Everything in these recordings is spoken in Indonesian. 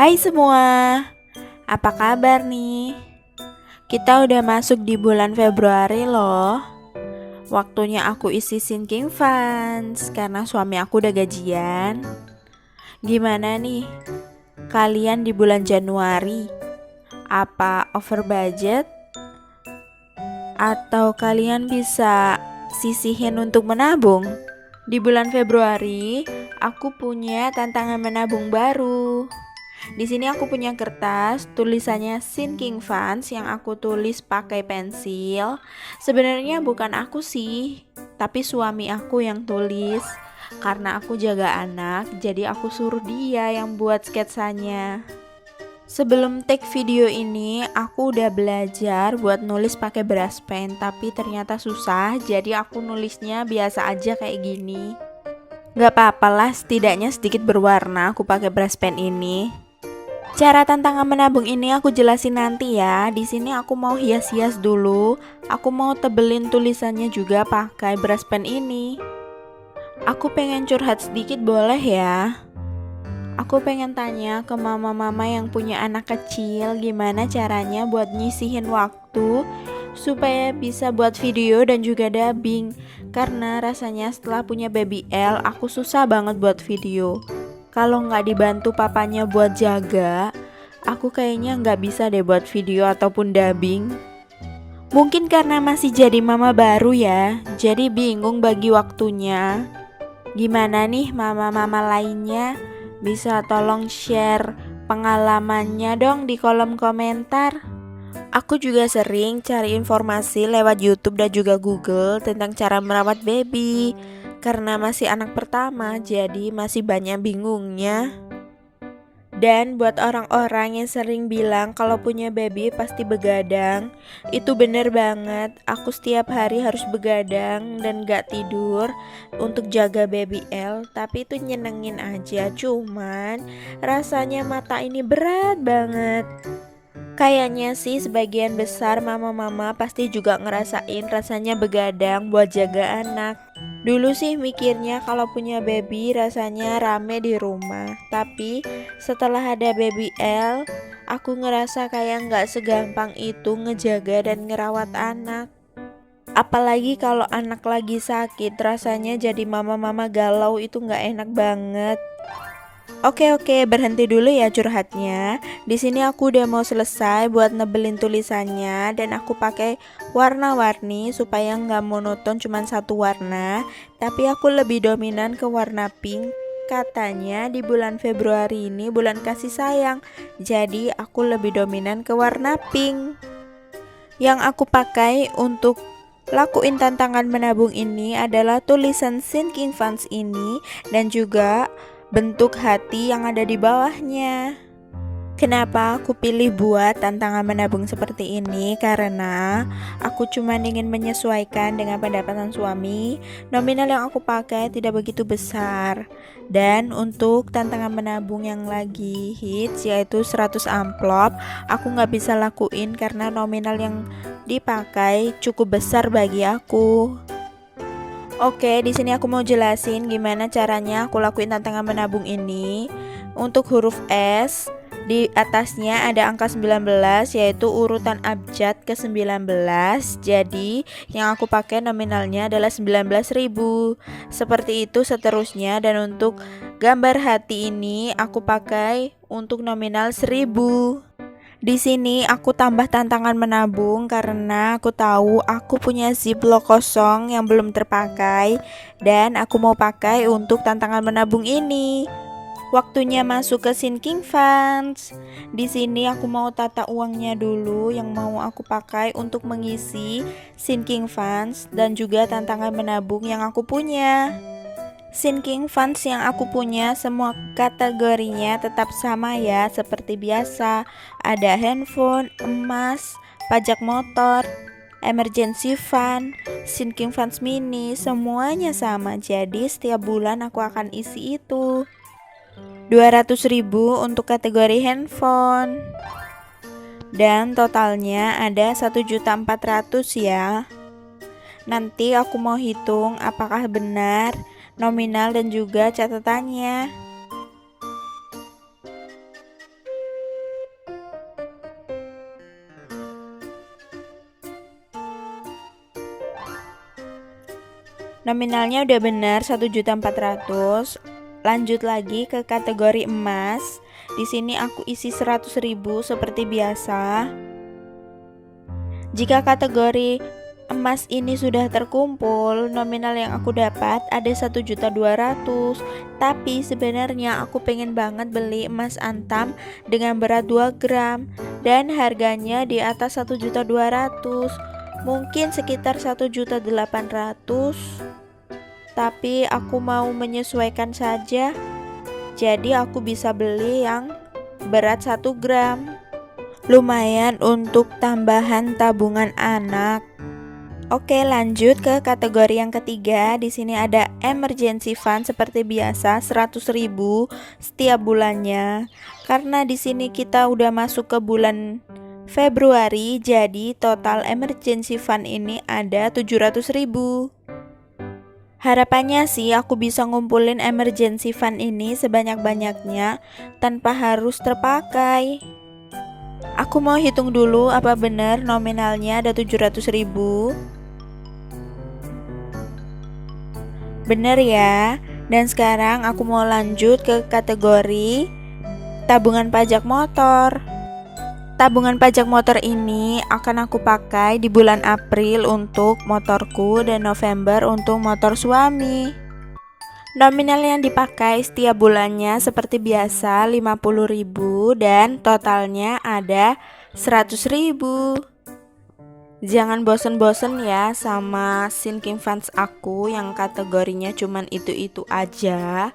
Hai semua, apa kabar nih? Kita udah masuk di bulan Februari loh. Waktunya aku isi sinking funds karena suami aku udah gajian. Gimana nih? Kalian di bulan Januari? Apa over budget? Atau kalian bisa sisihin untuk menabung? Di bulan Februari, aku punya tantangan menabung baru. Di sini aku punya kertas tulisannya sinking funds yang aku tulis pakai pensil. Sebenarnya bukan aku sih, tapi suami aku yang tulis. Karena aku jaga anak, jadi aku suruh dia yang buat sketsanya. Sebelum take video ini, aku udah belajar buat nulis pakai brush pen, tapi ternyata susah, jadi aku nulisnya biasa aja kayak gini. Gak apa-apa lah, setidaknya sedikit berwarna aku pakai brush pen ini. Cara tantangan menabung ini aku jelasin nanti ya. Di sini aku mau hias-hias dulu. Aku mau tebelin tulisannya juga pakai brush pen ini. Aku pengen curhat sedikit boleh ya? Aku pengen tanya ke mama-mama yang punya anak kecil gimana caranya buat nyisihin waktu supaya bisa buat video dan juga dubbing. Karena rasanya setelah punya baby L aku susah banget buat video. Kalau nggak dibantu papanya buat jaga, aku kayaknya nggak bisa deh buat video ataupun dubbing. Mungkin karena masih jadi mama baru ya, jadi bingung bagi waktunya. Gimana nih mama-mama lainnya? Bisa tolong share pengalamannya dong di kolom komentar. Aku juga sering cari informasi lewat YouTube dan juga Google tentang cara merawat baby. Karena masih anak pertama, jadi masih banyak bingungnya. Dan buat orang-orang yang sering bilang kalau punya baby pasti begadang, itu bener banget. Aku setiap hari harus begadang dan gak tidur untuk jaga baby L. Tapi itu nyenengin aja, cuman rasanya mata ini berat banget. Kayaknya sih sebagian besar mama-mama pasti juga ngerasain rasanya begadang buat jaga anak. Dulu sih mikirnya kalau punya baby rasanya rame di rumah. Tapi setelah ada baby L, aku ngerasa kayak nggak segampang itu ngejaga dan ngerawat anak. Apalagi kalau anak lagi sakit, rasanya jadi mama-mama galau itu nggak enak banget. Oke, berhenti dulu ya curhatnya. Di sini aku udah mau selesai buat nebelin tulisannya dan aku pakai warna-warni supaya nggak monoton cuman satu warna, tapi aku lebih dominan ke warna pink. Katanya di bulan Februari ini bulan kasih sayang, jadi aku lebih dominan ke warna pink. Yang aku pakai untuk lakuin tantangan menabung ini adalah tulisan sinking funds ini dan juga bentuk hati yang ada di bawahnya. Kenapa aku pilih buat tantangan menabung seperti ini? Karena aku cuma ingin menyesuaikan dengan pendapatan suami. Nominal yang aku pakai tidak begitu besar. Dan untuk tantangan menabung yang lagi hits yaitu 100 amplop, aku nggak bisa lakuin karena nominal yang dipakai cukup besar bagi aku. Oke, di sini aku mau jelasin gimana caranya aku lakuin tantangan menabung ini. Untuk huruf S, di atasnya ada angka 19 yaitu urutan abjad ke-19. Jadi, yang aku pakai nominalnya adalah 19.000. Seperti itu seterusnya dan untuk gambar hati ini aku pakai untuk nominal 1000. Di sini aku tambah tantangan menabung karena aku tahu aku punya ziplock kosong yang belum terpakai dan aku mau pakai untuk tantangan menabung ini. Waktunya masuk ke sinking funds. Di sini aku mau tata uangnya dulu yang mau aku pakai untuk mengisi sinking funds dan juga tantangan menabung yang aku punya. Sinking funds yang aku punya semua kategorinya tetap sama ya, seperti biasa. Ada handphone, emas, pajak motor, emergency fund, sinking funds mini, semuanya sama. Jadi setiap bulan aku akan isi itu. 200.000 untuk kategori handphone. Dan totalnya ada 1.400.000 ya. Nanti aku mau hitung apakah benar nominal dan juga catatannya. Nominalnya udah bener 1.400.000. Lanjut lagi ke kategori emas. Di sini aku isi 100.000 seperti biasa. Jika kategori emas ini sudah terkumpul, nominal yang aku dapat ada 1.200.000. Tapi sebenarnya aku pengen banget beli emas antam dengan berat 2 gram dan harganya di atas 1.200.000. Mungkin sekitar 1.800.000. Tapi aku mau menyesuaikan saja. Jadi aku bisa beli yang berat 1 gram. Lumayan untuk tambahan tabungan anak. Oke, lanjut ke kategori yang ketiga. Di sini ada emergency fund seperti biasa 100.000 setiap bulannya. Karena di sini kita udah masuk ke bulan Februari, jadi total emergency fund ini ada 700.000. Harapannya sih aku bisa ngumpulin emergency fund ini sebanyak-banyaknya tanpa harus terpakai. Aku mau hitung dulu apa benar nominalnya ada 700.000. Bener ya. Dan sekarang aku mau lanjut ke kategori tabungan pajak motor. Tabungan pajak motor ini akan aku pakai di bulan April untuk motorku dan November untuk motor suami. Nominal yang dipakai setiap bulannya seperti biasa 50.000 dan totalnya ada 100.000. Jangan bosen-bosen ya sama sinking funds aku yang kategorinya cuman itu-itu aja.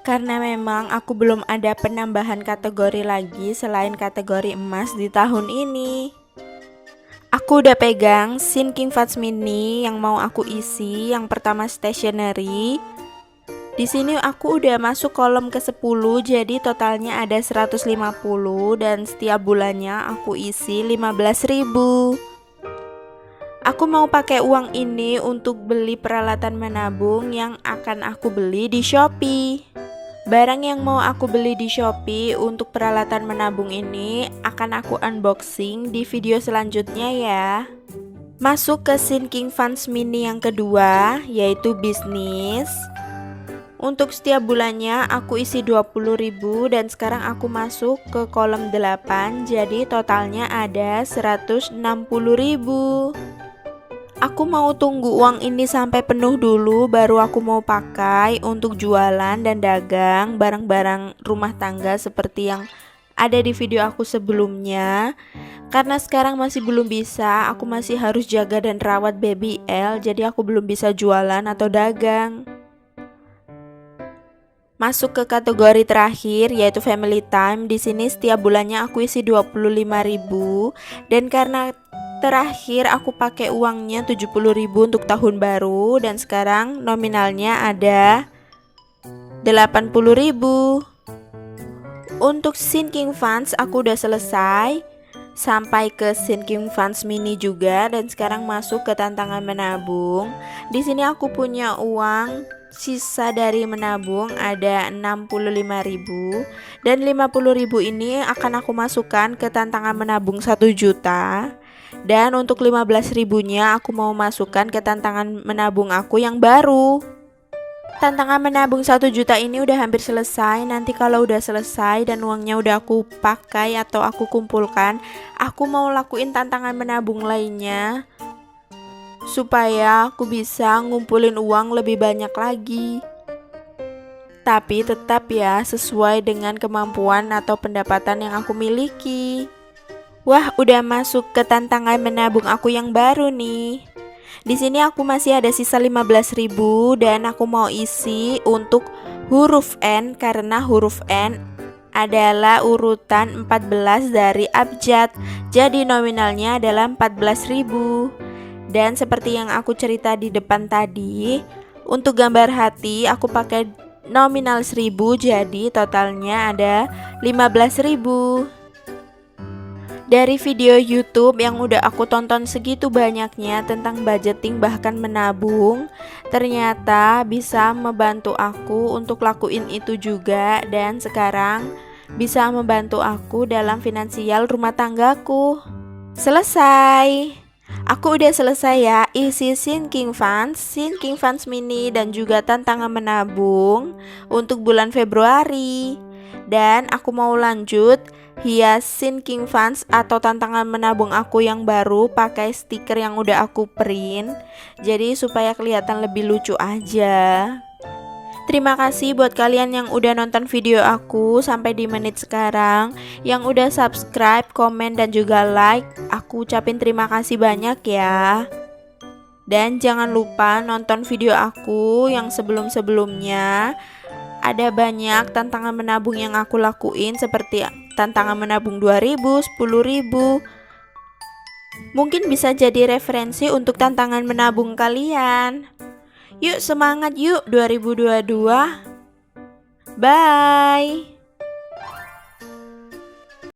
Karena memang aku belum ada penambahan kategori lagi selain kategori emas di tahun ini. Aku udah pegang sinking funds mini yang mau aku isi. Yang pertama stationery. Di sini aku udah masuk kolom ke-10, jadi totalnya ada 150 dan setiap bulannya aku isi 15.000. Aku mau pakai uang ini untuk beli peralatan menabung yang akan aku beli di Shopee. Barang yang mau aku beli di Shopee untuk peralatan menabung ini akan aku unboxing di video selanjutnya ya. Masuk ke sinking funds mini yang kedua, yaitu bisnis. Untuk setiap bulannya aku isi 20.000 dan sekarang aku masuk ke kolom 8, jadi totalnya ada 160.000. Aku mau tunggu uang ini sampai penuh dulu baru aku mau pakai untuk jualan dan dagang barang-barang rumah tangga seperti yang ada di video aku sebelumnya. Karena sekarang masih belum bisa, aku masih harus jaga dan rawat baby L, jadi aku belum bisa jualan atau dagang. Masuk ke kategori terakhir yaitu family time. Di sini setiap bulannya aku isi 25.000 dan karena terakhir aku pakai uangnya 70.000 untuk tahun baru dan sekarang nominalnya ada 80.000. Untuk sinking funds aku udah selesai sampai ke sinking funds mini juga dan sekarang masuk ke tantangan menabung. Di sini aku punya uang sisa dari menabung ada 65.000 dan 50.000 ini akan aku masukkan ke tantangan menabung 1 juta. Dan untuk 15.000-nya aku mau masukkan ke tantangan menabung aku yang baru. Tantangan menabung 1 juta ini udah hampir selesai. Nanti kalau udah selesai dan uangnya udah aku pakai atau aku kumpulkan, aku mau lakuin tantangan menabung lainnya supaya aku bisa ngumpulin uang lebih banyak lagi. Tapi tetap ya sesuai dengan kemampuan atau pendapatan yang aku miliki. Wah, udah masuk ke tantangan menabung aku yang baru nih. Di sini aku masih ada sisa 15.000 dan aku mau isi untuk huruf N karena huruf N adalah urutan 14 dari abjad. Jadi nominalnya adalah 14.000. Dan seperti yang aku cerita di depan tadi, untuk gambar hati aku pakai nominal 1.000, jadi totalnya ada 15.000. Dari video YouTube yang udah aku tonton segitu banyaknya tentang budgeting bahkan menabung, ternyata bisa membantu aku untuk lakuin itu juga dan sekarang bisa membantu aku dalam finansial rumah tanggaku. Selesai. Aku udah selesai ya isi sinking funds mini dan juga tantangan menabung untuk bulan Februari. Dan aku mau lanjut hias sinking funds atau tantangan menabung aku yang baru pakai stiker yang udah aku print. Jadi supaya kelihatan lebih lucu aja. Terima kasih buat kalian yang udah nonton video aku sampai di menit sekarang, yang udah subscribe, komen, dan juga like. Aku ucapin terima kasih banyak ya. Dan jangan lupa nonton video aku yang sebelum-sebelumnya. Ada banyak tantangan menabung yang aku lakuin seperti tantangan menabung 2.000, 10.000. Mungkin bisa jadi referensi untuk tantangan menabung kalian. Yuk semangat yuk 2022. Bye.